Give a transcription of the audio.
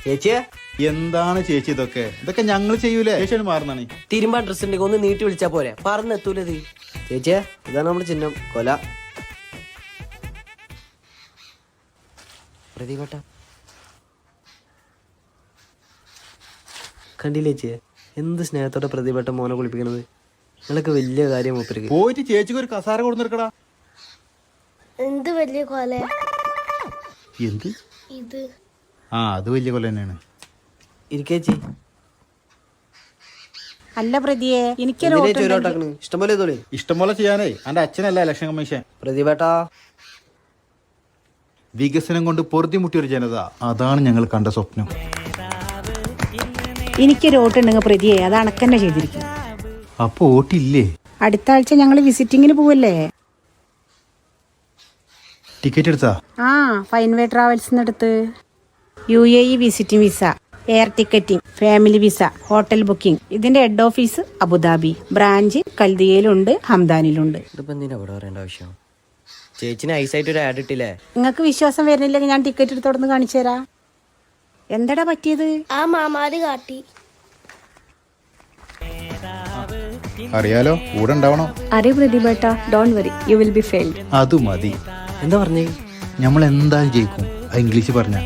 ചേച്ചിയെ എന്താണ് ചേച്ചി ഇതൊക്കെ ഞങ്ങൾ ചെയ്യൂലേ? ചേച്ചിയാണ് മാറുന്നാണ്. തിരുമ്പാൻ ഡ്രസ് ഉണ്ടെങ്കിൽ ഒന്ന് നീട്ടി വിളിച്ചാ പോരെ, പറഞ്ഞെത്തൂലത്. ചേച്ചിയെ ഇതാണ് നമ്മുടെ ചിഹ്നം, കൊല. പ്രതിപേട്ട കണ്ടില്ലേ ചേച്ചിയെ, എന്ത് സ്നേഹത്തോടെ പ്രതിപേട്ട മോനെ കുളിപ്പിക്കണത്. നിങ്ങളൊക്കെ വലിയ കാര്യം മൂപ്പർക്ക്. പോയിട്ട് ചേച്ചിക്ക് ഒരു കസാര കൊടുത്തിരിക്കടാ. എന്ത് വലിയ കൊല എന്ത് ഇത്? അത് വലിയ കൊല തന്നെയാണ്. ഇരിക്കേച്ചി. അല്ല പ്രതിയെ, എനിക്കൊരു ഇഷ്ടംപോലെ തോളി ഇഷ്ടംപോലെ ചെയ്യാനേ എന്റെ അച്ഛനല്ല ഇലക്ഷൻ കമ്മീഷൻ. പ്രതിപേട്ടാ, വികസനം കൊണ്ട് പൊറുതിമുട്ടിയ ഒരു ജനത, അതാണ് ഞങ്ങൾ കണ്ട സ്വപ്നം. എനിക്കൊരു വോട്ടുണ്ടെങ്കിൽ പ്രതിയെ അത് അണക്കന്നെ ചെയ്തിരിക്കും. അപ്പൊ വോട്ടില്ലേ? അടുത്ത ആഴ്ച ഞങ്ങൾ വിസിറ്റിങ്ങിന് പോവല്ലേ? ടിക്കറ്റ് എടുത്താ? ഫൈൻവേ ട്രാവൽസിന് അടുത്ത് UAE visiting visa, air ticketing, family visa, hotel booking. ഇതിന്റെ ഹെഡ് ഓഫീസ് അബുദാബി, ബ്രാഞ്ച് കൽദിയയിലുണ്ട്, ഹംദാനിലുണ്ട്. ഇതിപ്പോ എന്തിനാ ഇവിടെ പറയേണ്ട ആവശ്യം? ചേച്ചിന് ഐസായിട്ട് ഒരു ആഡ് ഇട്ടില്ലേ? നിങ്ങൾക്ക് വിശ്വാസം വരുന്നില്ലെങ്കിൽ ഞാൻ ടിക്കറ്റ് എടുത്തോടന്ന് കാണിച്ചു തരാം. എന്താടാ പറ്റിയത്? ആ മാമാര് കാട്ടി. അറിയാലോ, കൂടെ ഉണ്ടാവണം. അരെ പ്രതിഭേട്ട, don't worry, you will be failed. അത് മതി. എന്താ പറഞ്ഞേ? നമ്മൾ എന്തായാലും ജയിക്കും. ഇംഗ്ലീഷ് പറഞ്ഞ